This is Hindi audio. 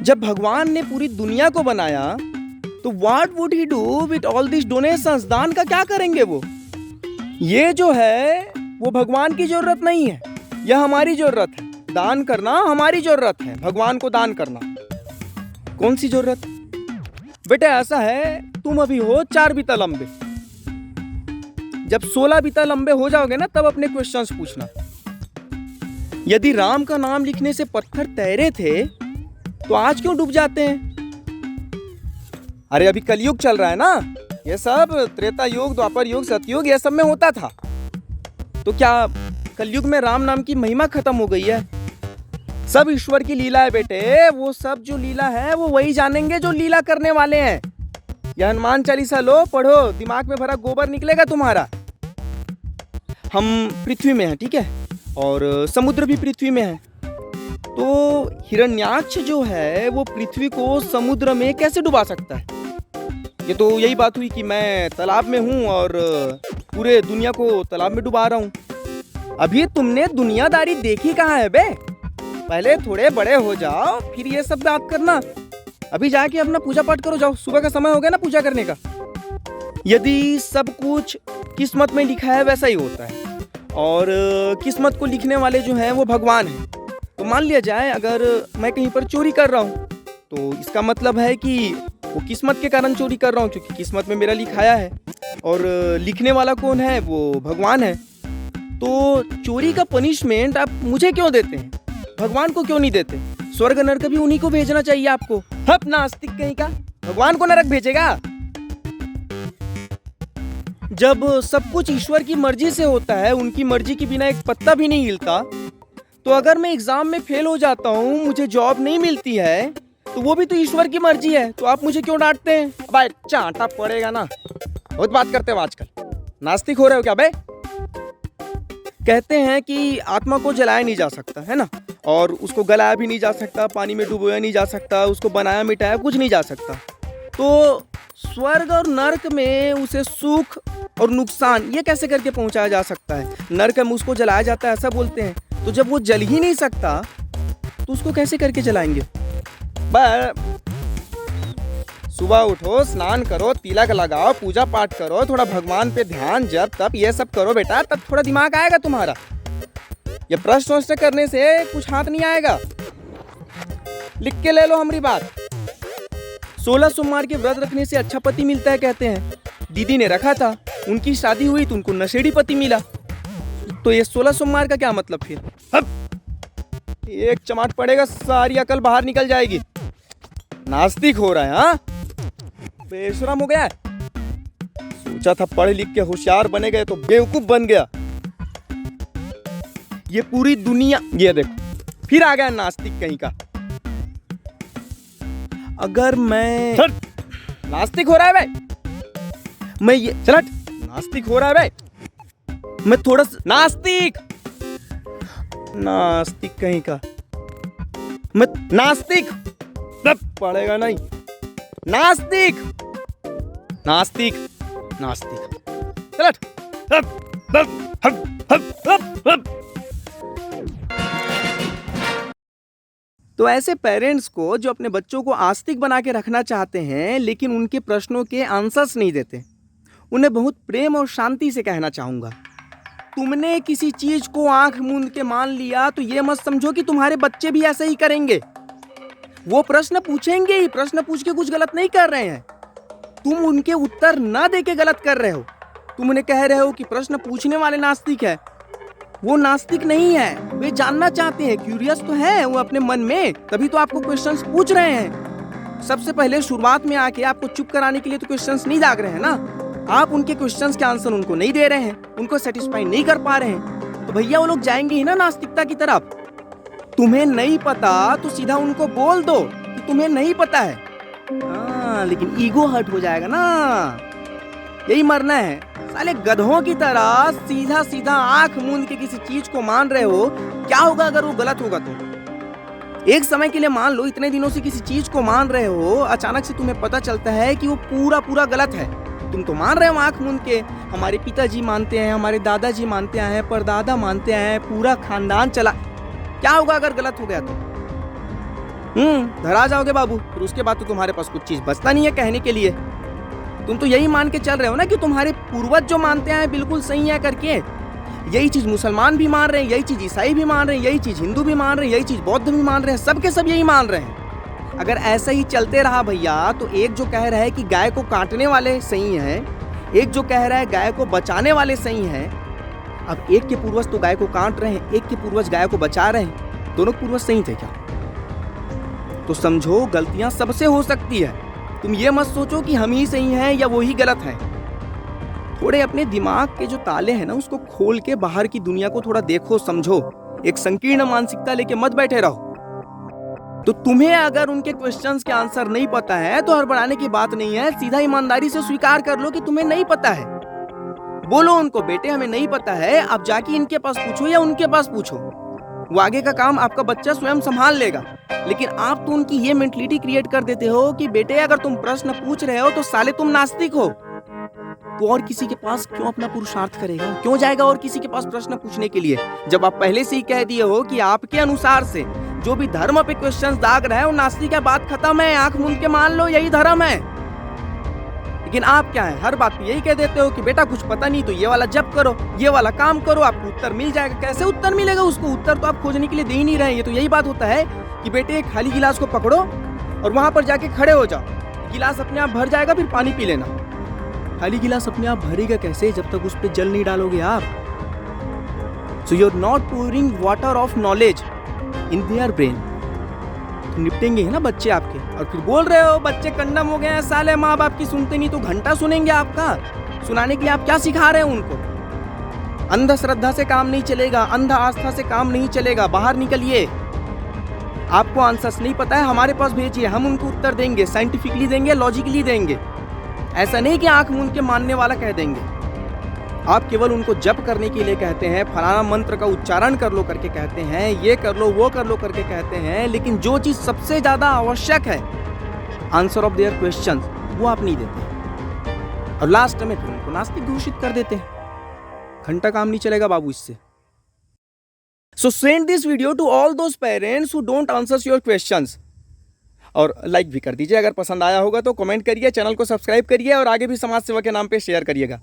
जब भगवान ने पूरी दुनिया को बनाया तो what would he do with all this donations? दान का क्या करेंगे वो? ये जो है वो भगवान की जरूरत नहीं है, यह हमारी जरूरत है। दान करना हमारी जरूरत है, भगवान को दान करना कौन सी जरूरत? बेटा ऐसा है, तुम अभी हो 4 बीता लंबे, जब 16 बीता लंबे हो जाओगे ना तब अपने क्वेश्चंस पूछना। यदि राम का नाम लिखने से पत्थर तैरे थे तो आज क्यों डूब जाते हैं? अरे अभी कलयुग चल रहा है ना, ये सब त्रेता युग, द्वापर युग, सतयुग ये सब में होता था। तो क्या कलयुग में राम नाम की महिमा खत्म हो गई है? सब ईश्वर की लीला है बेटे, वो सब जो लीला है वो वही जानेंगे जो लीला करने वाले हैं। यह हनुमान चालीसा लो, पढ़ो, दिमाग में भरा गोबर निकलेगा तुम्हारा। हम पृथ्वी में हैं, ठीक है, और समुद्र भी पृथ्वी में है। तो हिरण्याक्ष जो है वो पृथ्वी को समुद्र में कैसे डुबा सकता है? ये तो यही बात हुई कि मैं तालाब में हूँ और पूरे दुनिया को तालाब में डुबा रहा हूँ। अभी तुमने दुनियादारी देखी कहाँ है बे? पहले थोड़े बड़े हो जाओ फिर ये सब बात करना। अभी जाके अपना पूजा पाठ करो, जाओ, सुबह का समय हो गया ना पूजा करने का। यदि सब कुछ किस्मत में लिखा है वैसा ही होता है, और किस्मत को लिखने वाले जो हैं वो भगवान हैं। तो मान लिया जाए अगर मैं कहीं पर चोरी कर रहा हूँ तो इसका मतलब है कि वो किस्मत के कारण चोरी कर रहा हूँ, क्योंकि किस्मत में मेरा लिखाया है, और लिखने वाला कौन है? वो भगवान है। तो चोरी का पनिशमेंट आप मुझे क्यों देते हैं, भगवान को क्यों नहीं देते? स्वर्ग नरक भी उन्हीं को भेजना चाहिए आपको। हप नास्तिक कहीं का, भगवान को नरक भेजेगा? जब सब कुछ ईश्वर की मर्जी से होता है, उनकी मर्जी के बिना एक पत्ता भी नहीं हिलता, तो अगर मैं एग्जाम में फेल हो जाता हूँ, मुझे जॉब नहीं मिलती है, तो वो भी तो ईश्वर की मर्जी है। तो आप मुझे क्यों डांटते हैं? भाई चांटा पड़ेगा ना, बहुत बात करते हो आजकल। नास्तिक हो रहे हो क्या बे? कहते हैं कि आत्मा को जलाया नहीं जा सकता है ना, और उसको गलाया भी नहीं जा सकता, पानी में डुबोया नहीं जा सकता, उसको बनाया मिटाया कुछ नहीं जा सकता। तो स्वर्ग और नर्क में उसे सुख और नुकसान ये कैसे करके पहुंचाया जा सकता है? नर्क में उसको जलाया जाता है ऐसा बोलते हैं। तो जब वो जल ही नहीं सकता तो उसको कैसे करके जलाएंगे? सुबह उठो, स्नान करो, तिलक लगाओ, पूजा पाठ करो, थोड़ा भगवान पे ध्यान, जप तप ये सब करो बेटा, तब थोड़ा दिमाग आएगा तुम्हारा। ये प्रश्न वश्न करने से कुछ हाथ नहीं आएगा। लिख के ले लो हमारी बात। 16 सोमवार के व्रत रखने से अच्छा पति मिलता है कहते हैं। दीदी ने रखा था, उनकी शादी हुई तो उनको नशेड़ी पति मिला। तो ये 16 सोमवार का क्या मतलब फिर? एक चमाट पड़ेगा, सारी अकल बाहर निकल जाएगी। नास्तिक हो रहा है, हाँ? बेशरम हो गया है। सोचा था पढ़ लिख के होशियार बने गए तो बेवकूफ बन गया। ये पूरी दुनिया, ये देखो फिर आ गया नास्तिक कहीं का। अगर मैं नास्तिक हो रहा है भाई, मैं ये चलट नास्तिक हो रहा है भाई, मैं थोड़ा नास्तिक कहीं का, मैं नास्तिक पड़ेगा नहीं, नास्तिक चलट। तो ऐसे पेरेंट्स को जो अपने बच्चों को आस्तिक बना के रखना चाहते हैं लेकिन उनके प्रश्नों के आंसर्स नहीं देते, उन्हें बहुत प्रेम और शांति से कहना चाहूँगा, तुमने किसी चीज़ को आंख मूंद के मान लिया तो ये मत समझो कि तुम्हारे बच्चे भी ऐसे ही करेंगे। वो प्रश्न पूछेंगे ही, प्रश्न पूछ के कुछ गलत नहीं कर रहे हैं, तुम उनके उत्तर ना दे के गलत कर रहे हो। तुम उन्हें कह रहे हो कि प्रश्न पूछने वाले नास्तिक है, वो नास्तिक नहीं है, वे जानना चाहते हैं, क्यूरियस तो है वो अपने मन में, तभी तो आपको क्वेश्चंस पूछ रहे हैं। सबसे पहले शुरुआत में आके आपको चुप कराने के लिए तो क्वेश्चंस नहीं दाग रहे हैं ना, आप उनके क्वेश्चंस के आंसर उनको नहीं दे रहे हैं, उनको सेटिस्फाई नहीं कर पा रहे हैं, तो भैया वो लोग जाएंगे ही ना नास्तिकता की तरफ। तुम्हें नहीं पता तो सीधा उनको बोल दो कि तुम्हें नहीं पता है। हाँ, लेकिन ईगो हर्ट हो जाएगा ना, यही मरना है। साले गधों की तरह सीधा सीधा आंख मूंद के किसी चीज को मान रहे हो, क्या होगा अगर वो गलत होगा तो? एक समय के लिए मान लो इतने दिनों से किसी चीज को मान रहे हो, अचानक से तुम्हें पता चलता है कि वो पूरा गलत है। तुम तो मान रहे हो आंख मूंद के, हमारे पिताजी मानते हैं, हमारे दादाजी मानते हैं, परदादा मानते हैं, पूरा खानदान चला, क्या होगा अगर गलत हो गया तो? धरा जाओगे बाबू, फिर उसके बाद तो तुम्हारे पास कुछ चीज बचता नहीं है कहने के लिए। तुम तो यही मान के चल रहे हो ना कि तुम्हारे पूर्वज जो मानते हैं बिल्कुल सही है करके। यही चीज मुसलमान भी मान रहे हैं, यही चीज ईसाई भी मान रहे हैं, यही चीज हिंदू भी मान रहे हैं, यही चीज बौद्ध भी मान रहे हैं, सबके सब यही मान रहे हैं। अगर ऐसा ही चलते रहा भैया तो एक जो कह रहा है कि गाय को काटने वाले सही हैं, एक जो कह रहा है गाय को बचाने वाले सही हैं। अब एक के पूर्वज तो गाय को काट रहे हैं, एक के पूर्वज गाय को बचा रहे हैं, दोनों पूर्वज सही थे क्या? तो समझो गलतियां सबसे हो सकती है। तुम ये मत सोचो कि हम ही सही हैं या वो ही गलत हैं। थोड़े अपने दिमाग के जो ताले हैं ना उसको खोल के बाहर की दुनिया को थोड़ा देखो, समझो। एक संकीर्ण मानसिकता लेके मत बैठे रहो। तो तुम्हें अगर उनके क्वेश्चंस के आंसर नहीं पता है तो हड़बड़ाने की बात नहीं है, सीधा ईमानदारी से स्वीकार कर लो कि तुम्हें नहीं पता है। बोलो उनको, बेटे हमें नहीं पता है, आप जाके इनके पास पूछो या उनके पास पूछो, वो आगे का काम आपका बच्चा स्वयं संभाल लेगा। लेकिन आप तो उनकी ये मेंटलिटी क्रिएट कर देते हो कि बेटे अगर तुम प्रश्न पूछ रहे हो तो साले तुम नास्तिक हो, तो और किसी के पास क्यों अपना पुरुषार्थ करेगा, क्यों जाएगा और किसी के पास प्रश्न पूछने के लिए, जब आप पहले से ही कह दिए हो कि आपके अनुसार से जो भी धर्म पे क्वेश्चंस दाग रहा है वो नास्तिक है, बात खत्म है, आंख मूंद के मान लो यही धर्म है। लेकिन आप क्या है, हर बात पे यही कह देते हो कि बेटा कुछ पता नहीं तो ये वाला जप करो, ये वाला काम करो, आपको उत्तर मिल जाएगा। कैसे उत्तर मिलेगा उसको? उत्तर तो आप खोजने के लिए दे ही नहीं रहे। ये तो यही बात होता है कि बेटे एक खाली गिलास को पकड़ो और वहां पर जाके खड़े हो जाओ, गिलास अपने आप भर जाएगा, फिर पानी पी लेना। खाली गिलास अपने आप भरेगा कैसे जब तक उस पर जल नहीं डालोगे आप? So you are not pouring water of knowledge in their brain. तो निपटेंगे है ना बच्चे आपके, और फिर बोल रहे हो बच्चे कंडम हो गए हैं, साले माँ बाप की सुनते नहीं, तो घंटा सुनेंगे आपका। सुनाने के लिए आप क्या सिखा रहे हो उनको? अंधश्रद्धा से काम नहीं चलेगा, अंध आस्था से काम नहीं चलेगा। बाहर निकलिए। आपको आंसर्स नहीं पता है, हमारे पास भेजिए, हम उनको उत्तर देंगे, साइंटिफिकली देंगे, लॉजिकली देंगे। ऐसा नहीं कि आंख मूंद के मानने वाला कह देंगे। आप केवल उनको जप करने के लिए कहते हैं, फलाना मंत्र का उच्चारण कर लो करके कहते हैं, ये कर लो वो कर लो करके कहते हैं, लेकिन जो चीज सबसे ज्यादा आवश्यक है, आंसर ऑफ देयर क्वेश्चंस, वो आप नहीं देते और लास्ट में फिर उनको नास्तिक घोषित कर देते हैं। घंटा काम नहीं चलेगा बाबू इससे। So send this video to all those parents who don't answer your questions. और लाइक भी कर दीजिए अगर पसंद आया होगा तो, कमेंट करिए, चैनल को सब्सक्राइब करिए और आगे भी समाज सेवा के नाम पे शेयर करिएगा।